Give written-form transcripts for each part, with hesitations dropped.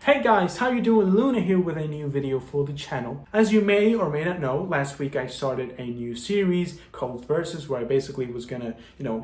Hey guys, how you doing? Luna here with a new video for the channel. As you may or may not know, last week I started a new series called Versus, where I basically was gonna,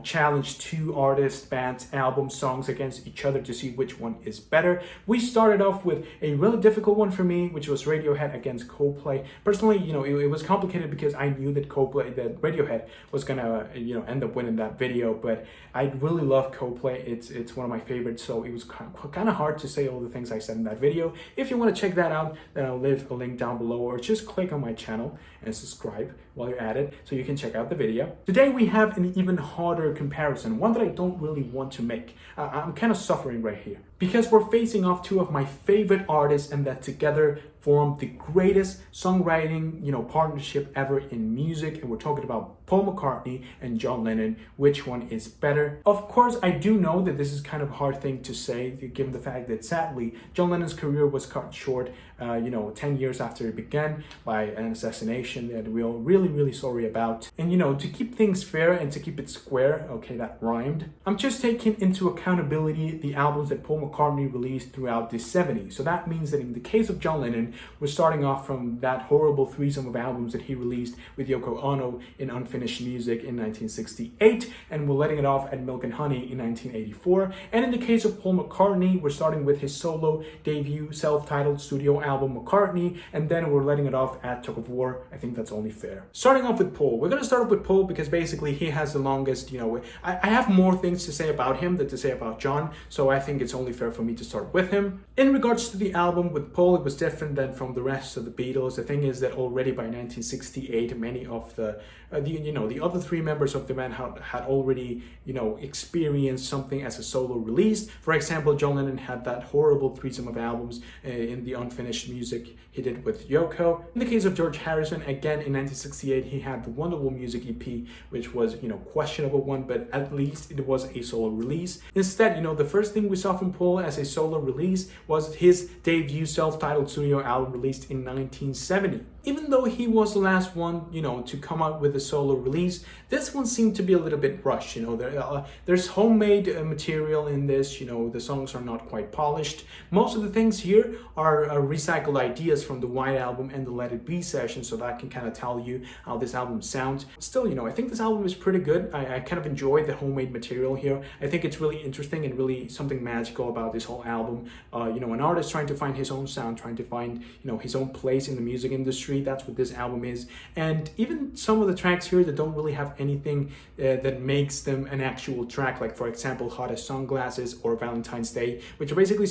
challenge two artists, bands, albums, songs against each other to see which one is better. We started off with a really difficult one for me, which was Radiohead against Coldplay. Personally, it was complicated because I knew that Radiohead was gonna, end up winning that video, but I really love Coldplay. It's one of my favorites, so it was kind of hard to say all the things I said in that video. If you want to check that out, then I'll leave a link down below, or just click on my channel and subscribe while you're at it so you can check out the video. Today we have an even harder comparison, one that I don't really want to make. I'm kind of suffering right here because we're facing off two of my favorite artists, and that together form the greatest songwriting partnership ever in music, and we're talking about Paul McCartney and John Lennon. Which one is better? Of course, I do know that this is kind of a hard thing to say, given the fact that sadly John Lennon's career was cut short 10 years after it began by an assassination that we're really sorry about. And to keep things fair and to keep it square, okay, that rhymed, I'm just taking into accountability the albums that Paul McCartney released throughout the 70s. So that means that in the case of John Lennon, we're starting off from that horrible threesome of albums that he released with Yoko Ono in Unfinished Music in 1968, and we're letting it off at Milk and Honey in 1984. And in the case of Paul McCartney, we're starting with his solo debut self-titled studio album McCartney, and then we're letting it off at Tug of War. I think that's only fair. Starting off with Paul, we're going to start off with Paul because basically he has the longest, I have more things to say about him than to say about John, so I think it's only fair for me to start with him. In regards to the album with Paul, it was different than from the rest of the Beatles. The thing is that already by 1968, many of the other three members of the band had already experienced something as a solo release. For example, John Lennon had that horrible threesome of albums in the Unfinished Music he did with Yoko. In the case of George Harrison, again in 1968, he had the Wonderful Music EP, which was questionable one, but at least it was a solo release. Instead, the first thing we saw from Paul as a solo release was his debut self-titled studio album released in 1970. Even though he was the last one, to come out with a solo release, this one seemed to be a little bit rushed. There's homemade material in this. The songs are not quite polished. Most of the things here are recycled ideas from the White Album and the Let It Be session, so that can kind of tell you how this album sounds. Still, I think this album is pretty good. I kind of enjoy the homemade material here. I think it's really interesting and really something magical about this whole album. An artist trying to find his own sound, trying to find, his own place in the music industry. That's what this album is. And even some of the tracks here that don't really have anything that makes them an actual track, like for example Hot as Sunglasses or Valentine's Day, which are basically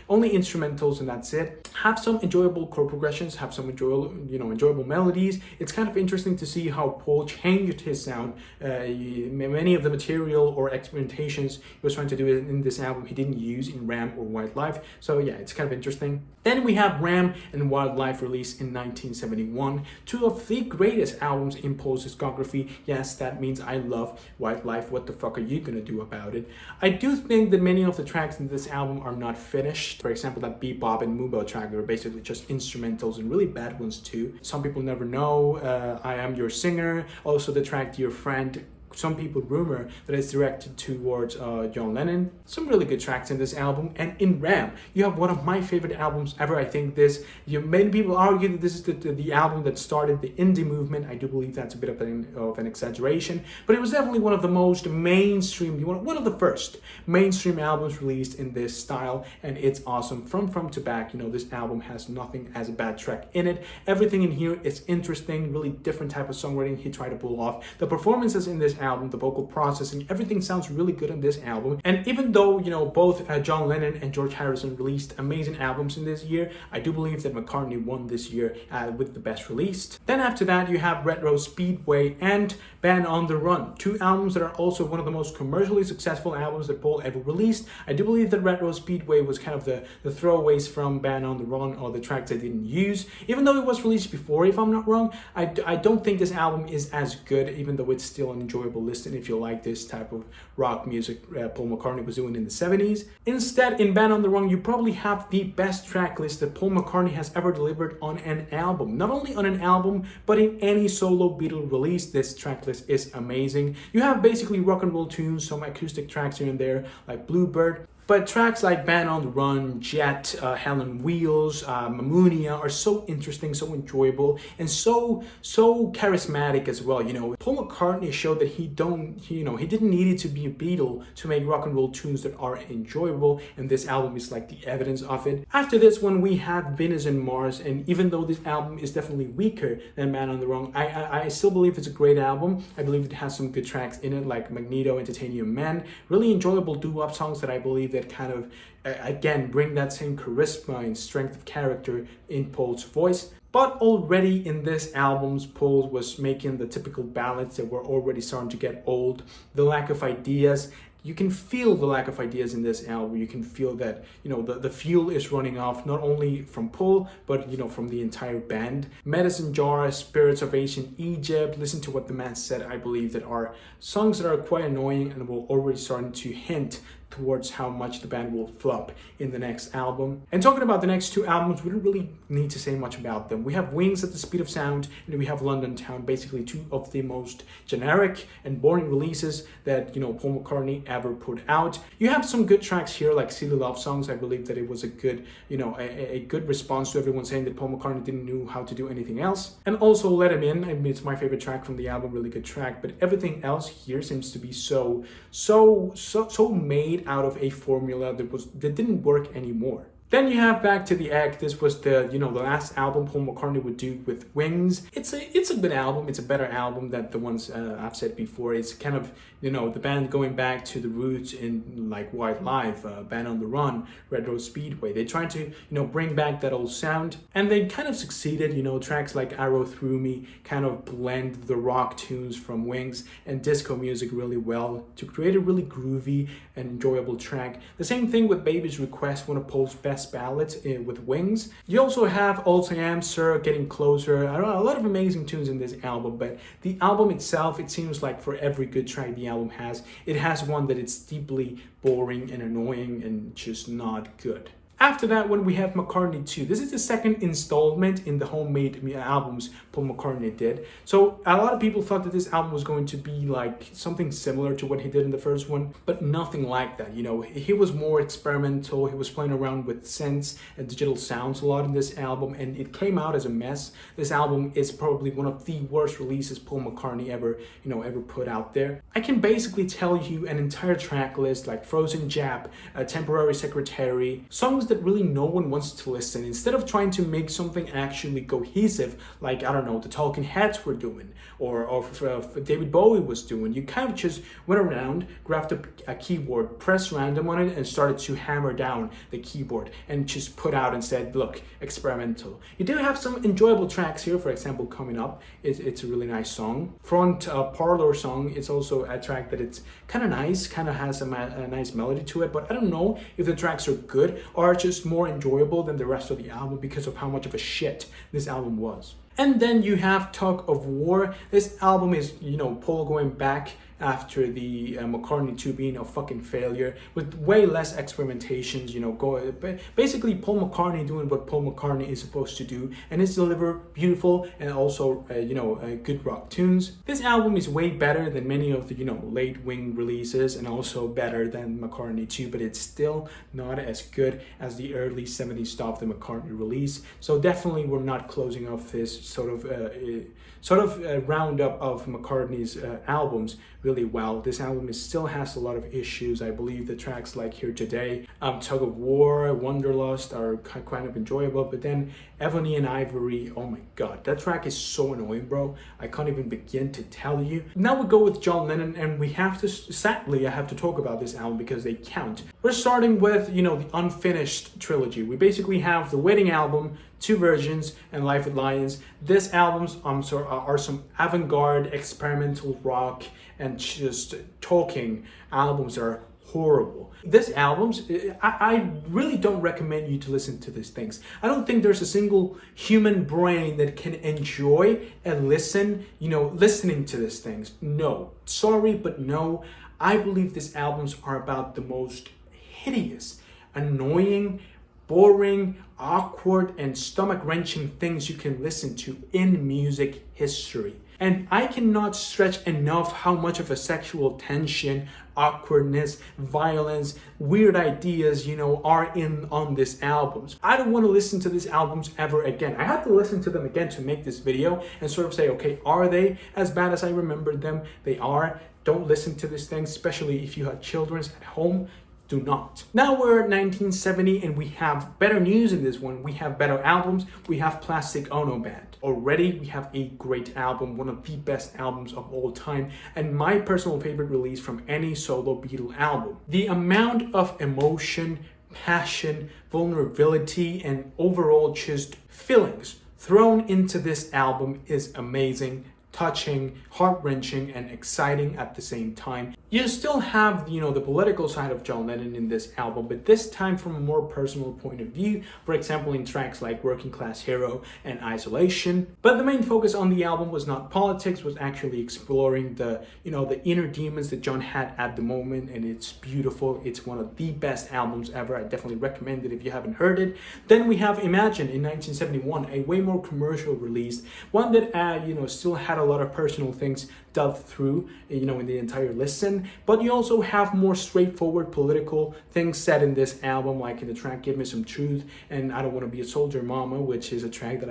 only instrumentals and that's it, have some enjoyable chord progressions, have some enjoyable melodies. It's kind of interesting to see how Paul changed his sound. Many of the material or experimentations he was trying to do in this album he didn't use in Ram or Wildlife. So yeah, it's kind of interesting. Then we have Ram and Wildlife released in 1971, two of the greatest albums in Paul's discography. Yes, that means I love Wildlife. What the fuck are you gonna do about it? I do think that many of the tracks in this album are not finished. For example, that Bebop and Moobo track are basically just instrumentals, and really bad ones too. Some People Never Know, I Am Your Singer, also the track Dear Friend. Some people rumor that it's directed towards John Lennon. Some really good tracks in this album. And in Ram, you have one of my favorite albums ever. I think many people argue that this is the album that started the indie movement. I do believe that's a bit of an exaggeration, but it was definitely one of the most mainstream, one of the first mainstream albums released in this style, and it's awesome from front to back. This album has nothing as a bad track in it. Everything in here is interesting, really different type of songwriting he tried to pull off. The performances in this album, the vocal processing, everything sounds really good on this album. And even though both John Lennon and George Harrison released amazing albums in this year, I do believe that McCartney won this year with the best released. Then after that you have Retro Speedway and Band on the Run, two albums that are also one of the most commercially successful albums that Paul ever released. I do believe that Retro Speedway was kind of the throwaways from Band on the Run, or the tracks I didn't use, even though it was released before, if I'm not wrong. I don't think this album is as good, even though it's still an enjoyable listen if you like this type of rock music Paul McCartney was doing in the 70s. Instead, in Band on the Run, you probably have the best track list that Paul McCartney has ever delivered on an album. Not only on an album, but in any solo Beatle release, this track list is amazing. You have basically rock and roll tunes, some acoustic tracks here and there, like Bluebird, But tracks like Band on the Run, Jet, Hell on Wheels, Mammonia are so interesting, so enjoyable, and so charismatic as well. You know, Paul McCartney showed that he didn't need it to be a Beatle to make rock and roll tunes that are enjoyable, and this album is like the evidence of it. After this one, we have Venus and Mars, and even though this album is definitely weaker than Man on the Run, I still believe it's a great album. I believe it has some good tracks in it, like Magneto and Titanium Man. Really enjoyable doo-wop songs that I believe that kind of, again, bring that same charisma and strength of character in Paul's voice. But already in this album, Paul was making the typical ballads that were already starting to get old, the lack of ideas. You can feel the lack of ideas in this album. You can feel that, you know, the fuel is running off, not only from Paul, but, you know, from the entire band. Medicine Jar, Spirits of Ancient Egypt, Listen to What the Man Said, I believe that are songs that are quite annoying and will already starting to hint towards how much the band will flop in the next album. And talking about the next two albums, we don't really need to say much about them. We have Wings at the Speed of Sound, and we have London Town, basically two of the most generic and boring releases that, you know, Paul McCartney ever put out. You have some good tracks here, like Silly Love Songs. I believe that it was a good, you know, a good response to everyone saying that Paul McCartney didn't know how to do anything else. And also Let Him In, I mean, it's my favorite track from the album, really good track, but everything else here seems to be so made out of a formula that didn't work anymore. Then you have Back to the Egg. This was the last album Paul McCartney would do with Wings. It's a good album. It's a better album than the ones I've said before. It's kind of, you know, the band going back to the roots in like White Life, Band on the Run, Retro Speedway. They tried to, you know, bring back that old sound, and they kind of succeeded. You know, tracks like Arrow Through Me kind of blend the rock tunes from Wings and disco music really well to create a really groovy and enjoyable track. The same thing with Baby's Request, one of Paul's best ballads with Wings. You also have All I Am, Sir, Getting Closer. I don't know, a lot of amazing tunes in this album, but the album itself, it seems like for every good track the album has, it has one that it's deeply boring and annoying and just not good. After that one, we have McCartney 2. This is the second installment in the homemade albums Paul McCartney did. So a lot of people thought that this album was going to be like something similar to what he did in the first one, but nothing like that. You know, he was more experimental. He was playing around with synths and digital sounds a lot in this album, and it came out as a mess. This album is probably one of the worst releases Paul McCartney ever put out there. I can basically tell you an entire track list like Frozen Jap, Temporary Secretary, songs that really no one wants to listen. Instead of trying to make something actually cohesive, like, I don't know, the Talking Heads were doing, or David Bowie was doing, you kind of just went around, grabbed a keyboard, pressed random on it, and started to hammer down the keyboard and just put out and said, look, experimental. You do have some enjoyable tracks here. For example, Coming Up, it's a really nice song. Front Parlor Song, it's also a track that it's kind of nice, kind of has a nice melody to it, but I don't know if the tracks are good or just more enjoyable than the rest of the album because of how much of a shit this album was. And then you have Tug of War. This album is, you know, Paul going back after the McCartney 2 being a fucking failure with way less experimentations, you know, basically Paul McCartney doing what Paul McCartney is supposed to do, and it's deliver beautiful and also good rock tunes. This album is way better than many of the, you know, late wing releases, and also better than McCartney 2, but it's still not as good as the early 70s stuff the McCartney release. So definitely we're not closing off this sort of roundup of McCartney's albums really well. This album still has a lot of issues. I believe the tracks like Here Today, Tug of War, Wanderlust are kind of enjoyable, but then Ebony and Ivory, oh my god, that track is so annoying, bro. I can't even begin to tell you. Now we go with John Lennon, and we have to, sadly, I have to talk about this album because they count. We're starting with, you know, the unfinished trilogy. We basically have the Wedding album, two versions, and Life with Lions. This albums are some avant-garde experimental rock and just talking albums that are horrible. This albums, I really don't recommend you to listen to these things. I don't think there's a single human brain that can enjoy and listen, you know, listening to these things. No, sorry, but no. I believe these albums are about the most hideous, annoying, boring, awkward, and stomach-wrenching things you can listen to in music history. And I cannot stretch enough how much of a sexual tension, awkwardness, violence, weird ideas, are in on this albums. I don't want to listen to these albums ever again. I had to listen to them again to make this video and sort of say, okay, are they as bad as I remembered them? They are. Don't listen to these things, especially if you have children at home. Do not. Now we're at 1970 and we have better news in this one. We have better albums. We have Plastic Ono Band. Already we have a great album, one of the best albums of all time, and my personal favorite release from any solo Beatle album. The amount of emotion, passion, vulnerability, and overall just feelings thrown into this album is amazing, touching, heart-wrenching, and exciting at the same time. You still have, the political side of John Lennon in this album, but this time from a more personal point of view, for example in tracks like Working Class Hero and Isolation. But the main focus on the album was not politics, was actually exploring the inner demons that John had at the moment, and it's beautiful. It's one of the best albums ever. I definitely recommend it if you haven't heard it. Then we have Imagine in 1971, a way more commercial release, one that still had a lot of personal things delved through, in the entire listen. But you also have more straightforward political things said in this album, like in the track Give Me Some Truth and I Don't Want to Be a Soldier Mama, which is a track that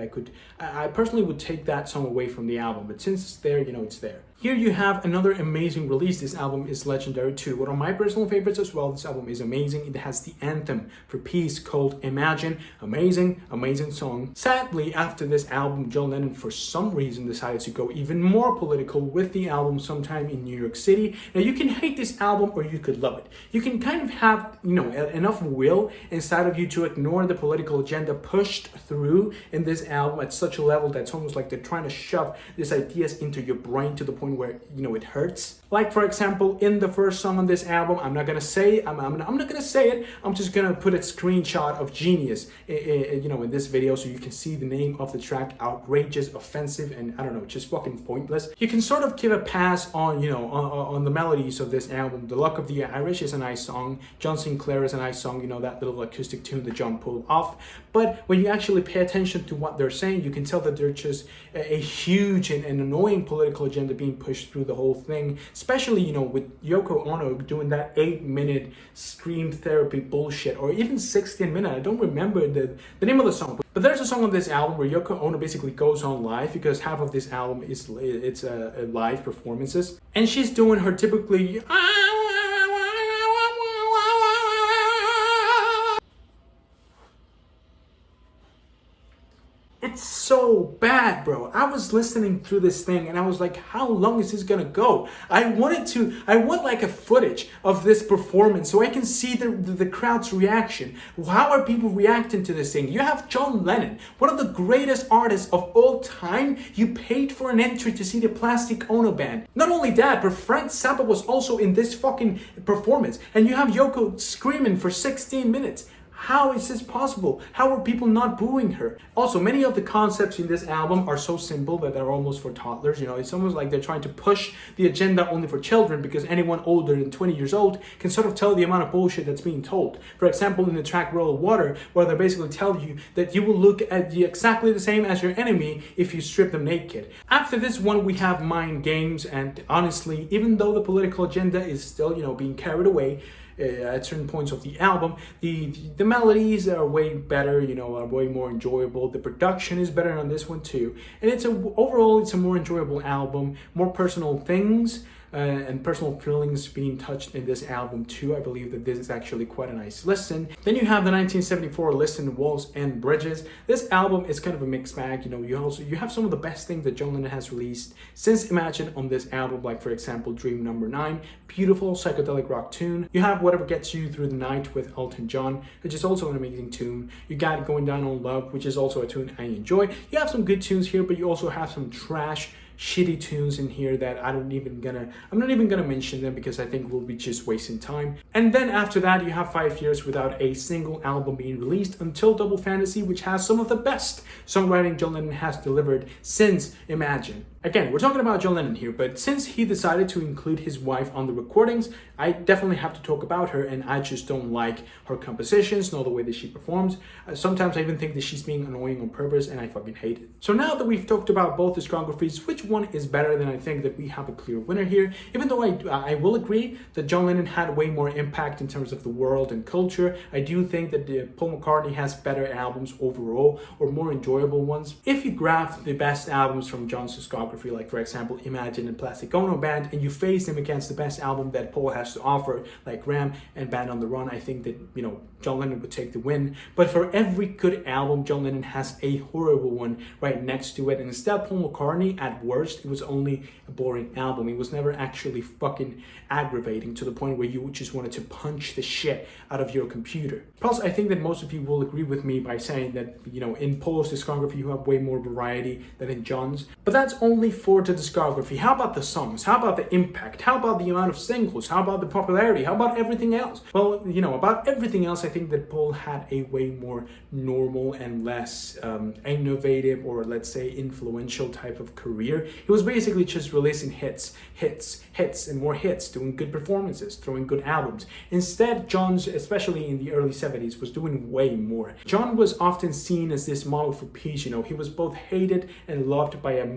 I personally would take that song away from the album, but since it's there, it's there. Here you have another amazing release. This album is legendary too. One of my personal favorites as well. This album is amazing. It has the anthem for peace called Imagine. Amazing, amazing song. Sadly, after this album, John Lennon for some reason decided to go even more political with the album sometime in New York City. Now you can hate this album or you could love it. You can kind of have, enough will inside of you to ignore the political agenda pushed through in this album at such a level that it's almost like they're trying to shove these ideas into your brain to the point where it hurts. Like for example, in the first song on this album, I'm not gonna say it. I'm not gonna say it. I'm just gonna put a screenshot of Genius, in this video, so you can see the name of the track. Outrageous, offensive, and I don't know, just fucking pointless. You can sort of give a pass on, on the melodies of this album. The Luck of the Irish is a nice song. John Sinclair is a nice song. That little acoustic tune that John pulled off. But when you actually pay attention to what they're saying, you can tell that they're just a huge and annoying political agenda being pushed through the whole thing, especially with Yoko Ono doing that 8-minute scream therapy bullshit, or even 16 minutes. I don't remember the name of the song, but there's a song on this album where Yoko Ono basically goes on live, because half of this album is live performances, and she's doing her typically it's so bad, bro. I was listening through this thing and I was like, how long is this gonna go? I want like a footage of this performance so I can see the crowd's reaction. How are people reacting to this thing? You have John Lennon, one of the greatest artists of all time. You paid for an entry to see the Plastic Ono Band. Not only that, but Frank Zappa was also in this fucking performance. And you have Yoko screaming for 16 minutes. How is this possible? How are people not booing her? Also, many of the concepts in this album are so simple that they're almost for toddlers. It's almost like they're trying to push the agenda only for children, because anyone older than 20 years old can sort of tell the amount of bullshit that's being told. For example, in the track Roll Water, where they basically tell you that you will look at exactly the same as your enemy if you strip them naked. After this one, we have Mind Games, and honestly, even though the political agenda is still, being carried away, at certain points of the album, the melodies are way better, are way more enjoyable. The production is better on this one too, and overall it's a more enjoyable album, more personal things and personal feelings being touched in this album too. I believe that this is actually quite a nice listen. Then you have the 1974 listen, Walls and Bridges. This album is kind of a mixed bag. You have some of the best things that John Lennon has released since Imagine on this album, like for example Dream Number 9, beautiful psychedelic rock tune. You have Whatever Gets You Through the Night with Elton John, which is also an amazing tune. You got Going Down on Love, which is also a tune I enjoy. You have some good tunes here, but you also have some trash, shitty tunes in here that I'm not even gonna mention them, because I think we'll be just wasting time. And then after that, you have 5 years without a single album being released until Double Fantasy, which has some of the best songwriting John Lennon has delivered since Imagine. Again, we're talking about John Lennon here, but since he decided to include his wife on the recordings, I definitely have to talk about her, and I just don't like her compositions, nor the way that she performs. Sometimes I even think that she's being annoying on purpose, and I fucking hate it. So now that we've talked about both discographies, which one is better? Then I think that we have a clear winner here. Even though I will agree that John Lennon had way more impact in terms of the world and culture, I do think that Paul McCartney has better albums overall, or more enjoyable ones. If you graph the best albums from John's discography, like for example Imagine and Plastic Ono Band, and you face them against the best album that Paul has to offer, like Ram and Band on the Run, I think that, you know, John Lennon would take the win. But for every good album, John Lennon has a horrible one right next to it. And instead, Paul McCartney, at worst, it was only a boring album. It was never actually fucking aggravating to the point where you just wanted to punch the shit out of your computer. Plus, I think that most of you will agree with me by saying that, you know, in Paul's discography, you have way more variety than in John's. But that's only for the discography. How about the songs? How about the impact? How about the amount of singles? How about the popularity? How about everything else? Well, you know, about everything else, I think that Paul had a way more normal and less innovative, or let's say influential type of career. He was basically just releasing hits, and more hits, doing good performances, throwing good albums. Instead, John's, especially in the early 70s, was doing way more. John was often seen as this model for peace, you know, he was both hated and loved by a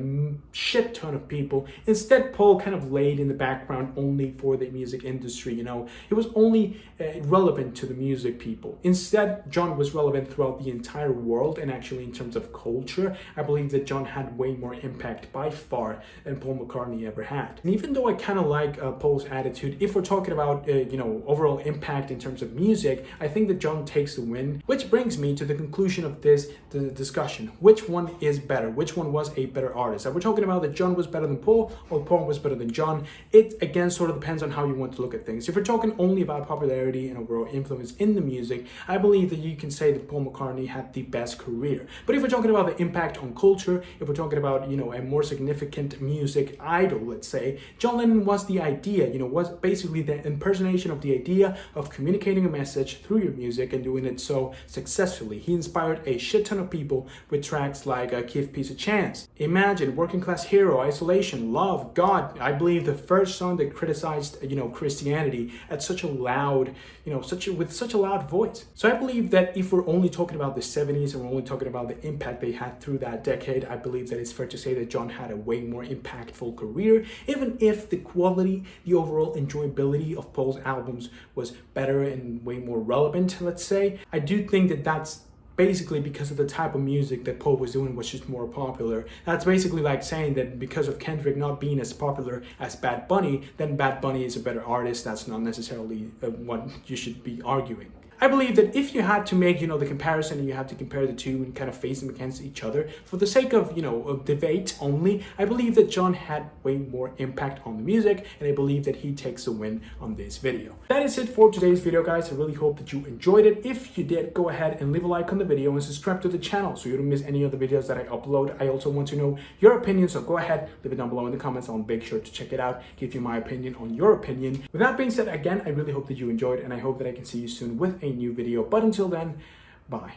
shit ton of people. Instead, Paul kind of laid in the background only for the music industry, you know. He was only relevant to the music people. Instead, John was relevant throughout the entire world, and actually in terms of culture, I believe that John had way more impact by far than Paul McCartney ever had. And even though I kind of like Paul's attitude, if we're talking about, you know, overall impact in terms of music, I think that John takes the win, which brings me to the conclusion of this discussion. Which one is better? Which one was a better artist? Are we talking about that John was better than Paul, or Paul was better than John? It, again, sort of depends on how you want to look at things. If we're talking only about popularity and overall influence in the music, I believe that you can say that Paul McCartney had the best career. But if we're talking about the impact on culture, if we're talking about, you know, a more significant music idol, let's say, John Lennon was the idea, you know, was basically the impersonation of the idea of communicating a message through your music and doing it so successfully. He inspired a shit ton of people with tracks like Give Peace a Chance, Imagine, Working Class Hero, Isolation, Love, God. I believe the first song that criticized, you know, Christianity at such a loud, you know, with such a loud voice. So I believe that if we're only talking about the 70s and we're only talking about the impact they had through that decade, I believe that it's fair to say that John had a way more impactful career, even if the quality, the overall enjoyability of Paul's albums was better and way more relevant, let's say. I do think that that's basically because of the type of music that Paul was doing was just more popular. That's basically like saying that because of Kendrick not being as popular as Bad Bunny, then Bad Bunny is a better artist. That's not necessarily what you should be arguing. I believe that if you had to make, you know, the comparison, and you have to compare the two and kind of face them against each other for the sake of, you know, of debate only, I believe that John had way more impact on the music, and I believe that he takes the win on this video. That is it for today's video, guys. I really hope that you enjoyed it. If you did, go ahead and leave a like on the video and subscribe to the channel so you don't miss any of the videos that I upload. I also want to know your opinion, so go ahead, leave it down below in the comments. I'll make sure to check it out, give you my opinion on your opinion. With that being said, again, I really hope that you enjoyed, and I hope that I can see you soon with a new video. But until then, bye.